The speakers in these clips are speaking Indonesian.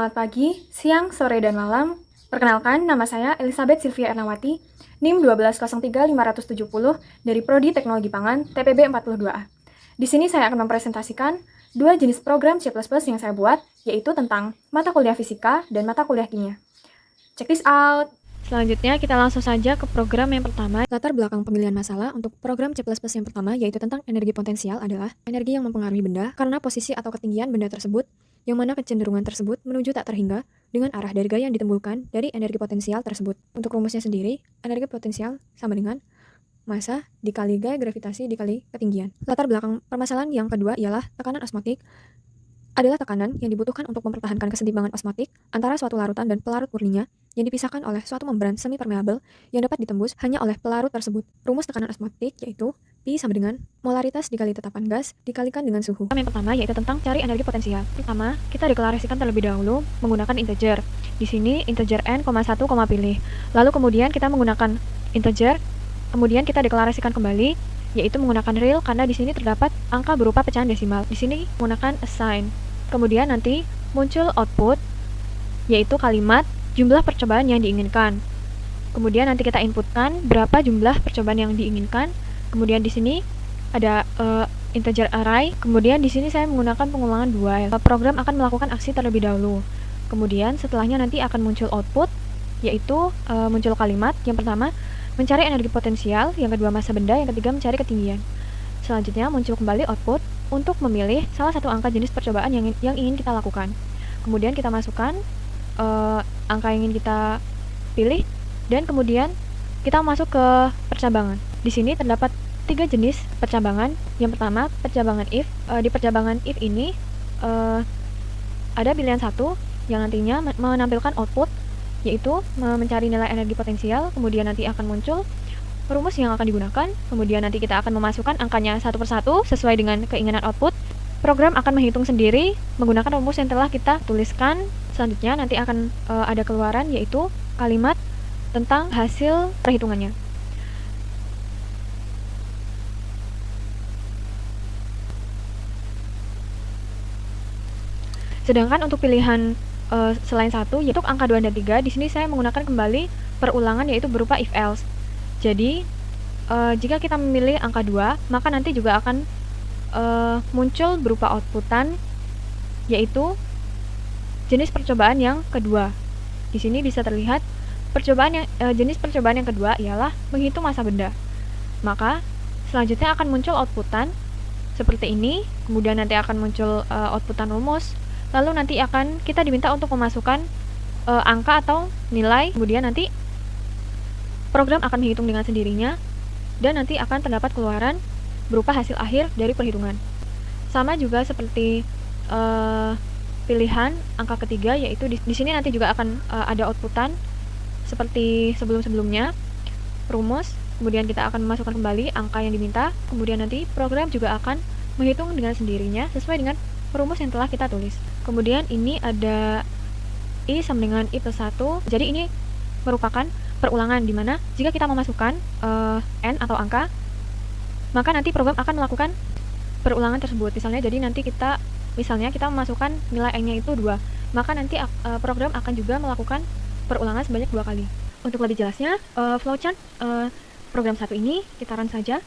Selamat pagi, siang, sore, dan malam. Perkenalkan, nama saya Elizabeth Sylvia Ernawati, NIM 1203570 dari Prodi Teknologi Pangan, TPB 42A. Di sini saya akan mempresentasikan dua jenis program C++ yang saya buat, yaitu tentang mata kuliah fisika dan mata kuliah kimia. Check this out! Selanjutnya, kita langsung saja ke program yang pertama. Latar belakang pemilihan masalah untuk program C++ yang pertama, yaitu tentang energi potensial adalah energi yang mempengaruhi benda karena posisi atau ketinggian benda tersebut, yang mana kecenderungan tersebut menuju tak terhingga dengan arah dari gaya yang ditimbulkan dari energi potensial tersebut. Untuk rumusnya sendiri, energi potensial sama dengan massa dikali gaya gravitasi dikali ketinggian. Latar belakang permasalahan yang kedua ialah tekanan osmotik adalah tekanan yang dibutuhkan untuk mempertahankan kesetimbangan osmotik antara suatu larutan dan pelarut murninya yang dipisahkan oleh suatu membran semi permeabel yang dapat ditembus hanya oleh pelarut tersebut. Rumus tekanan osmotik yaitu Pi sama dengan molaritas dikali tetapan gas dikalikan dengan suhu. Yang pertama yaitu tentang cari energi potensial. Pertama, kita deklarasikan terlebih dahulu menggunakan integer. Di sini integer n, 1, pilih. Lalu kemudian kita menggunakan integer, kemudian kita deklarasikan kembali yaitu menggunakan real karena di sini terdapat angka berupa pecahan desimal. Di sini menggunakan assign. Kemudian nanti muncul output yaitu kalimat jumlah percobaan yang diinginkan. Kemudian nanti kita inputkan berapa jumlah percobaan yang diinginkan. Kemudian di sini ada integer array. Kemudian di sini saya menggunakan pengulangan while. Program akan melakukan aksi terlebih dahulu. Kemudian setelahnya nanti akan muncul output yaitu muncul kalimat yang pertama mencari energi potensial, yang kedua massa benda, yang ketiga mencari ketinggian. Selanjutnya muncul kembali output untuk memilih salah satu angka jenis percobaan yang ingin kita lakukan. Kemudian kita masukkan angka yang ingin kita pilih dan kemudian kita masuk ke percabangan. Di sini terdapat 3 jenis percabangan. Yang pertama percabangan if. Di percabangan if ini ada pilihan satu yang nantinya menampilkan output yaitu mencari nilai energi potensial, kemudian nanti akan muncul rumus yang akan digunakan, kemudian nanti kita akan memasukkan angkanya satu persatu sesuai dengan keinginan output. Program akan menghitung sendiri menggunakan rumus yang telah kita tuliskan. Selanjutnya nanti akan ada keluaran yaitu kalimat tentang hasil perhitungannya. Sedangkan untuk pilihan selain satu, yaitu angka 2 dan 3, di sini saya menggunakan kembali perulangan yaitu berupa if else. Jadi, jika kita memilih angka 2, maka nanti juga akan muncul berupa outputan yaitu jenis percobaan yang kedua. Di sini bisa terlihat jenis percobaan yang kedua ialah menghitung massa benda. Maka selanjutnya akan muncul outputan seperti ini, kemudian nanti akan muncul outputan rumus. Lalu nanti akan kita diminta untuk memasukkan angka atau nilai, kemudian nanti program akan menghitung dengan sendirinya dan nanti akan terdapat keluaran berupa hasil akhir dari perhitungan. Sama juga seperti pilihan angka ketiga, yaitu di sini nanti juga akan ada outputan seperti sebelum-sebelumnya, rumus, kemudian kita akan memasukkan kembali angka yang diminta, kemudian nanti program juga akan menghitung dengan sendirinya sesuai dengan rumus yang telah kita tulis. Kemudian ini ada I sama dengan I plus 1. Jadi ini merupakan perulangan di mana jika kita memasukkan N atau angka, maka nanti program akan melakukan perulangan tersebut. Misalnya jadi nanti kita memasukkan nilai N-nya itu 2, maka nanti program akan juga melakukan perulangan sebanyak 2 kali. Untuk lebih jelasnya, flowchart program satu ini kita run saja.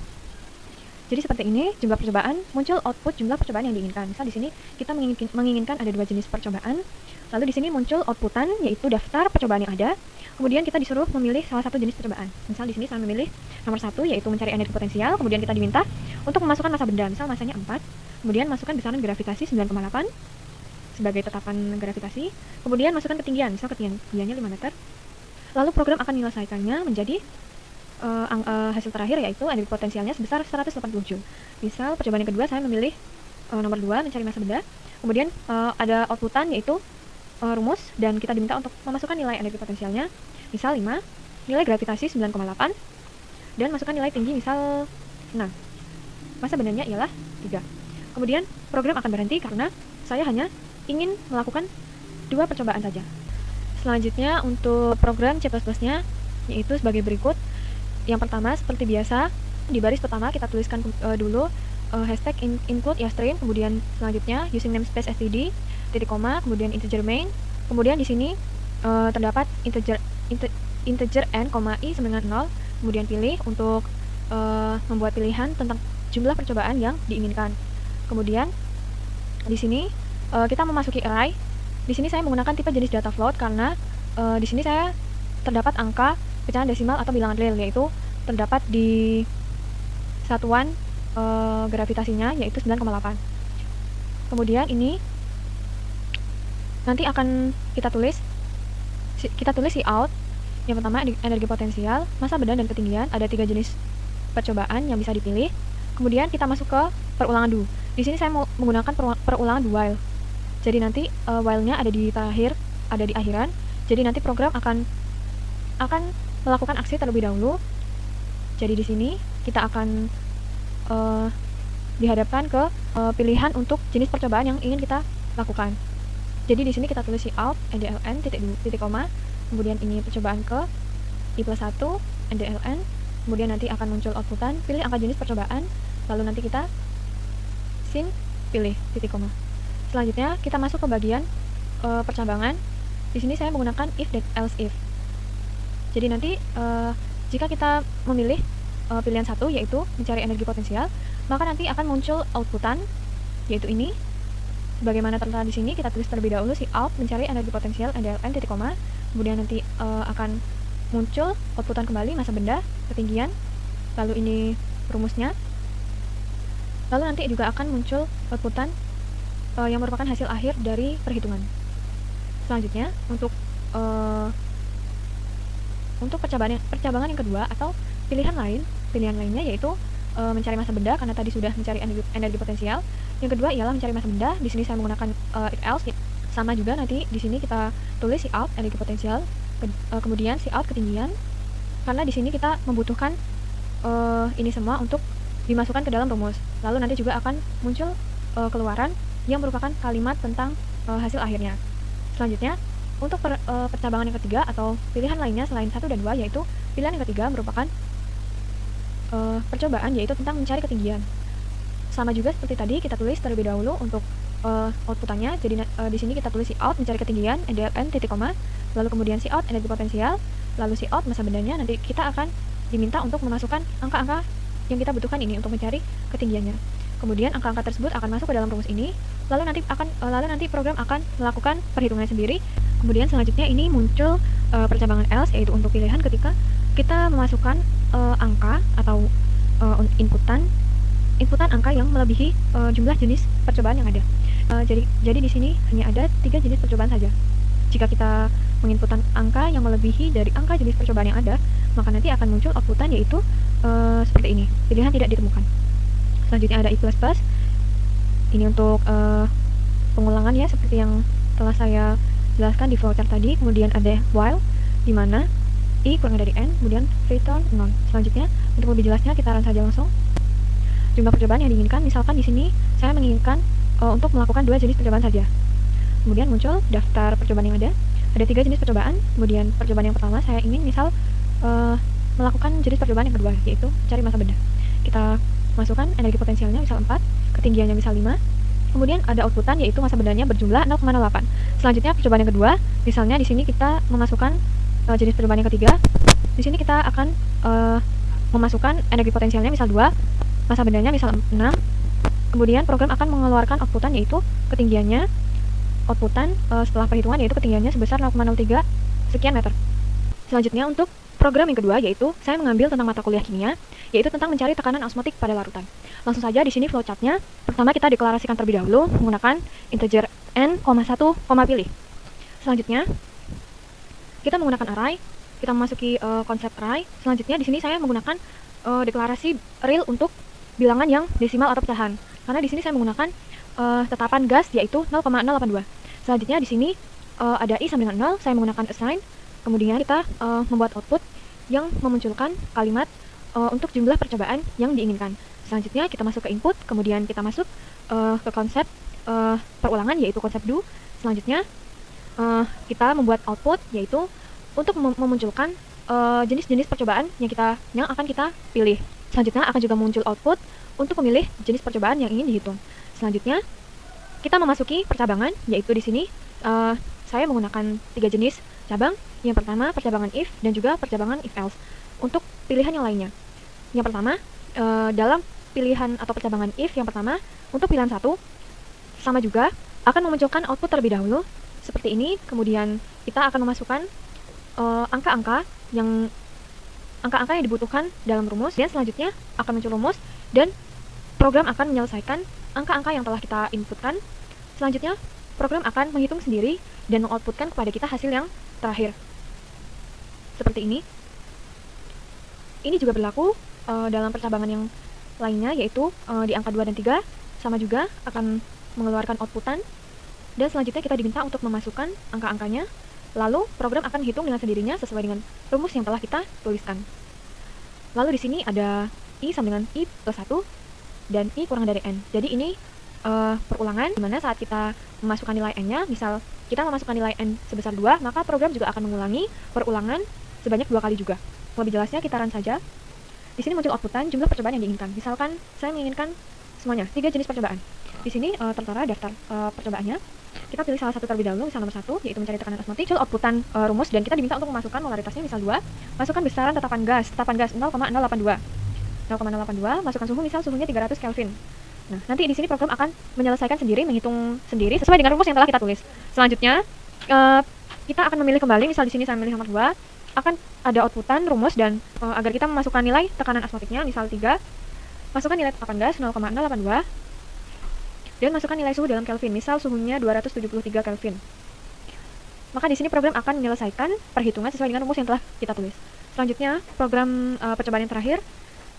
Jadi seperti ini, jumlah percobaan, muncul output jumlah percobaan yang diinginkan. Misal di sini kita menginginkan ada 2 jenis percobaan, lalu di sini muncul outputan yaitu daftar percobaan yang ada. Kemudian kita disuruh memilih salah satu jenis percobaan. Misal di sini saya memilih nomor 1 yaitu mencari energi potensial, kemudian kita diminta untuk memasukkan massa benda, misal massanya 4, kemudian masukkan besaran gravitasi 9,8 sebagai tetapan gravitasi, kemudian masukkan ketinggian, misal ketinggiannya 5 meter. Lalu program akan menyelesaikannya menjadi hasil terakhir yaitu energi potensialnya sebesar 180 Joule. Misal percobaan yang kedua saya memilih nomor 2 mencari massa benda, kemudian ada outputan yaitu rumus dan kita diminta untuk memasukkan nilai energi potensialnya misal 5, nilai gravitasi 9,8 dan masukkan nilai tinggi misal 6. Massa bendanya ialah 3. Kemudian program akan berhenti karena saya hanya ingin melakukan 2 percobaan saja. Selanjutnya untuk program C++-nya yaitu sebagai berikut. Yang pertama, seperti biasa, di baris pertama kita tuliskan dulu hashtag include ya string, kemudian selanjutnya using namespace std, titik koma, kemudian integer main, Kemudian di sini terdapat integer n, i sama dengan 0. Kemudian pilih untuk membuat pilihan tentang jumlah percobaan yang diinginkan. Kemudian di sini kita memasuki array. Di sini saya menggunakan tipe jenis data float karena di sini saya terdapat angka pecahan desimal atau bilangan real, yaitu terdapat di satuan gravitasinya yaitu 9,8. Kemudian ini nanti akan kita tulis Cout. Yang pertama energi potensial, masa bedah dan ketinggian. Ada 3 jenis percobaan yang bisa dipilih. Kemudian kita masuk ke perulangan do. Di sini saya mau menggunakan perulangan do while. Jadi nanti while-nya ada di akhiran. Jadi nanti program akan melakukan aksi terlebih dahulu. Jadi di sini kita akan dihadapkan ke pilihan untuk jenis percobaan yang ingin kita lakukan. Jadi di sini kita tulis Cout ndln titik koma, kemudian ini percobaan ke i+1 ndln, kemudian nanti akan muncul outputan, pilih angka jenis percobaan, lalu nanti kita sin pilih titik koma. Selanjutnya kita masuk ke bagian percabangan. Di sini saya menggunakan if dan else if. Jadi nanti jika kita memilih pilihan 1 yaitu mencari energi potensial, maka nanti akan muncul outputan yaitu ini. Sebagaimana tertera di sini, kita tulis terlebih dahulu Cout mencari energi potensial ndln titik koma, kemudian nanti akan muncul outputan kembali masa benda, ketinggian, lalu ini rumusnya, lalu nanti juga akan muncul outputan yang merupakan hasil akhir dari perhitungan. Selanjutnya untuk percabangan yang kedua atau pilihan lainnya yaitu mencari masa benda, karena tadi sudah mencari energi potensial. Yang kedua ialah mencari masa benda. Di sini saya menggunakan if else. Sama juga nanti di sini kita tulis Cout energi potensial, kemudian Cout ketinggian. Karena di sini kita membutuhkan ini semua untuk dimasukkan ke dalam rumus. Lalu nanti juga akan muncul keluaran yang merupakan kalimat tentang hasil akhirnya. Selanjutnya untuk percabangan yang ketiga atau pilihan lainnya selain 1 dan 2, yaitu pilihan yang ketiga merupakan percobaan yaitu tentang mencari ketinggian. Sama juga seperti tadi, kita tulis terlebih dahulu untuk outputannya. Jadi di sini kita tulis Cout mencari ketinggian ndln titik koma, lalu kemudian Cout energi potensial, lalu Cout masa bendanya. Nanti kita akan diminta untuk memasukkan angka-angka yang kita butuhkan ini untuk mencari ketinggiannya. Kemudian angka-angka tersebut akan masuk ke dalam rumus ini. Lalu nanti program akan melakukan perhitungannya sendiri. Kemudian selanjutnya ini muncul percabangan else, yaitu untuk pilihan ketika kita memasukkan angka atau inputan angka yang melebihi jumlah jenis percobaan yang ada. Jadi di sini hanya ada 3 jenis percobaan saja. Jika kita menginputkan angka yang melebihi dari angka jenis percobaan yang ada, maka nanti akan muncul outputan yaitu seperti ini, pilihan tidak ditemukan. Selanjutnya ada i++. Ini untuk pengulangan ya, seperti yang telah saya jelaskan di flowchart tadi. Kemudian ada while, di mana i kurang dari n, kemudian return 0. Selanjutnya untuk lebih jelasnya kita run saja langsung. Jumlah percobaan yang diinginkan, misalkan di sini saya menginginkan untuk melakukan 2 jenis percobaan saja. Kemudian muncul daftar percobaan yang ada 3 jenis percobaan. Kemudian percobaan yang pertama saya ingin misal melakukan jenis percobaan yang kedua, yaitu cari masa benda. Kita masukkan energi potensialnya misal 4, ketinggiannya misal 5. Kemudian ada outputan yaitu masa bendanya berjumlah 0,08. Selanjutnya percobaan yang kedua, misalnya di sini kita memasukkan jenis percobaan yang ketiga. Di sini kita akan memasukkan energi potensialnya misal 2, masa bendanya misal 6. Kemudian program akan mengeluarkan outputan yaitu ketinggiannya, outputan setelah perhitungan yaitu ketinggiannya sebesar 0,03 sekian meter. Selanjutnya untuk program yang kedua yaitu saya mengambil tentang mata kuliah kimia, yaitu tentang mencari tekanan osmotik pada larutan. Langsung saja di sini flowchartnya. Pertama kita deklarasikan terlebih dahulu menggunakan integer n, 1, pilih. Selanjutnya kita menggunakan array, kita memasuki konsep array. Selanjutnya di sini saya menggunakan deklarasi real untuk bilangan yang desimal atau pecahan. Karena di sini saya menggunakan tetapan gas yaitu 0,082. Selanjutnya di sini ada i sama dengan 0, saya menggunakan assign. Kemudian kita membuat output yang memunculkan kalimat untuk jumlah percobaan yang diinginkan. Selanjutnya kita masuk ke input, kemudian kita masuk ke konsep perulangan yaitu konsep do. Selanjutnya kita membuat output yaitu untuk memunculkan jenis-jenis percobaan yang akan kita pilih. Selanjutnya akan juga muncul output untuk memilih jenis percobaan yang ingin dihitung. Selanjutnya kita memasuki percabangan, yaitu di sini saya menggunakan 3 jenis cabang. Yang pertama percabangan if dan juga percabangan if else. Untuk pilihan yang lainnya, yang pertama dalam pilihan atau percabangan if yang pertama, untuk pilihan 1 sama juga akan memunculkan output terlebih dahulu seperti ini. Kemudian kita akan memasukkan angka-angka yang dibutuhkan dalam rumus, dan selanjutnya akan muncul rumus dan program akan menyelesaikan angka-angka yang telah kita inputkan. Selanjutnya program akan menghitung sendiri dan mengoutputkan kepada kita hasil yang terakhir seperti ini. Ini juga berlaku dalam percabangan yang lainnya, yaitu di angka 2 dan 3 sama juga akan mengeluarkan outputan, dan selanjutnya kita diminta untuk memasukkan angka-angkanya, lalu program akan hitung dengan sendirinya sesuai dengan rumus yang telah kita tuliskan. Lalu di sini ada I sama dengan I plus 1 dan I kurang dari N. Jadi ini perulangan, dimana saat kita memasukkan nilai N-nya, misal kita memasukkan nilai N sebesar 2, maka program juga akan mengulangi perulangan sebanyak 2 kali juga. Lebih jelasnya kita run saja. Di sini muncul outputan jumlah percobaan yang diinginkan. Misalkan saya menginginkan semuanya 3 jenis percobaan. Di sini tertera daftar percobaannya. Kita pilih salah satu terlebih dahulu, misal nomor 1, yaitu mencari tekanan osmotik. Muncul outputan rumus, dan kita diminta untuk memasukkan molaritasnya, misal 2. Masukkan besaran tetapan gas 0,082. 0,082, masukkan suhu, misal suhunya 300 Kelvin. Nah, nanti di sini program akan menyelesaikan sendiri, menghitung sendiri sesuai dengan rumus yang telah kita tulis. Selanjutnya, kita akan memilih kembali, misal di sini saya memilih nomor 2, akan ada outputan rumus, dan agar kita memasukkan nilai tekanan osmotiknya, misal 3, masukkan nilai tetapan gas 0,082, dan masukkan nilai suhu dalam Kelvin, misal suhunya 273 Kelvin. Maka di sini program akan menyelesaikan perhitungan sesuai dengan rumus yang telah kita tulis. Selanjutnya, program percobaan yang terakhir,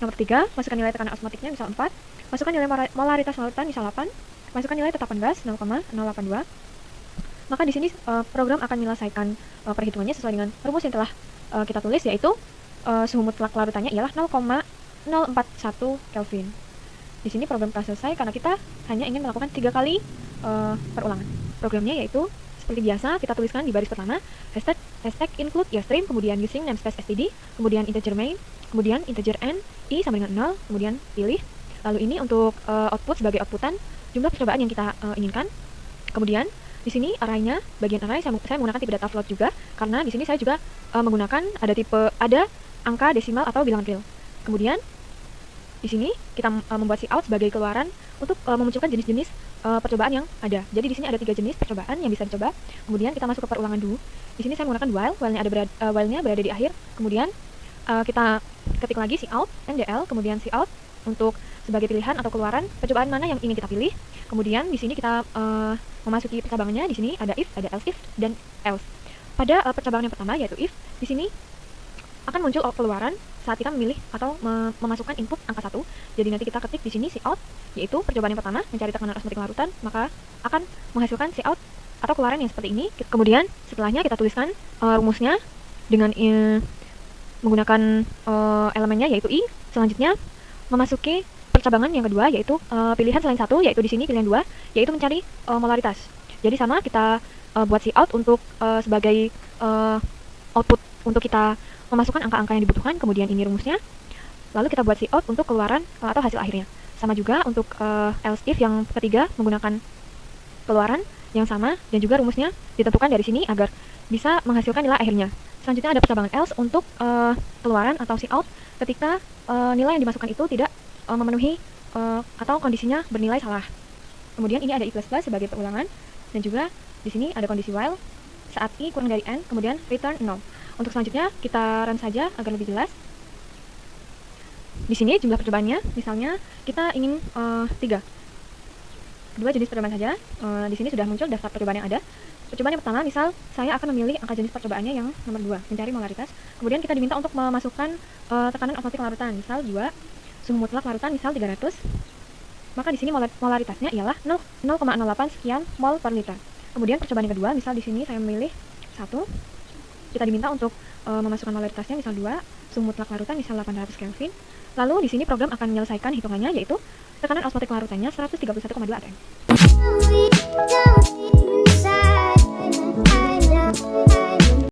nomor 3, masukkan nilai tekanan osmotiknya, misal 4, masukkan nilai molaritas larutan, misal 8, masukkan nilai tetapan gas 0,082. Maka di sini program akan menyelesaikan perhitungannya sesuai dengan rumus yang telah kita tulis, yaitu suhu mutlak larutannya ialah 0,041 Kelvin. Di sini program telah selesai karena kita hanya ingin melakukan 3 kali perulangan. Programnya yaitu seperti biasa, kita tuliskan di baris pertama hashtag include stream, kemudian using namespace std, kemudian integer main, kemudian integer n, i sama dengan 0, kemudian pilih. Lalu ini untuk output sebagai outputan jumlah percobaan yang kita inginkan. Kemudian di sini arraynya, bagian array saya menggunakan tipe data float juga, karena di sini saya juga menggunakan ada angka desimal atau bilangan real. Kemudian di sini kita membuat cout sebagai keluaran untuk memunculkan jenis-jenis percobaan yang ada. Jadi di sini ada 3 jenis percobaan yang bisa dicoba. Kemudian kita masuk ke perulangan dulu. Di sini saya menggunakan while-nya berada di akhir. Kemudian kita ketik lagi cout ndl, kemudian cout untuk sebagai pilihan atau keluaran percobaan mana yang ingin kita pilih. Kemudian di sini kita memasuki percabangannya. Di sini ada if, ada else if, dan else. Pada percabangan yang pertama yaitu if, di sini akan muncul keluaran saat kita memilih atau memasukkan input angka 1. Jadi nanti kita ketik di sini cout, yaitu percobaan yang pertama mencari tekanan osmotik larutan, maka akan menghasilkan cout atau keluaran yang seperti ini. Kemudian setelahnya kita tuliskan rumusnya dengan menggunakan elemennya yaitu i. Selanjutnya memasuki percabangan yang kedua, yaitu pilihan selain 1, yaitu di sini pilihan 2, yaitu mencari molaritas. Jadi sama, kita buat cout untuk sebagai output untuk kita memasukkan angka-angka yang dibutuhkan. Kemudian ini rumusnya. Lalu kita buat cout untuk keluaran atau hasil akhirnya. Sama juga untuk else if yang ketiga, menggunakan keluaran yang sama, dan juga rumusnya ditentukan dari sini agar bisa menghasilkan nilai akhirnya. Selanjutnya ada percabangan else untuk keluaran atau cout ketika nilai yang dimasukkan itu tidak memenuhi atau kondisinya bernilai salah. Kemudian ini ada i++ sebagai perulangan, dan juga di sini ada kondisi while saat i kurang dari n, kemudian return 0. Untuk selanjutnya kita run saja agar lebih jelas. Di sini jumlah percobaannya, misalnya kita ingin 3 jenis percobaan saja. Di sini sudah muncul daftar percobaan yang ada. Percobaan yang pertama, misal saya akan memilih angka jenis percobaannya yang nomor 2, mencari molaritas. Kemudian kita diminta untuk memasukkan tekanan osmotik larutan, misal 2, suhu mutlak larutan misal 300. Maka di sini molaritasnya ialah 0,08 sekian mol per liter. Kemudian percobaan yang kedua, misal di sini saya memilih 1. Kita diminta untuk memasukkan molaritasnya, misal 2, suhu mutlak larutan misal 800 Kelvin. Lalu di sini program akan menyelesaikan hitungannya, yaitu tekanan osmotik larutannya 131,2 atm.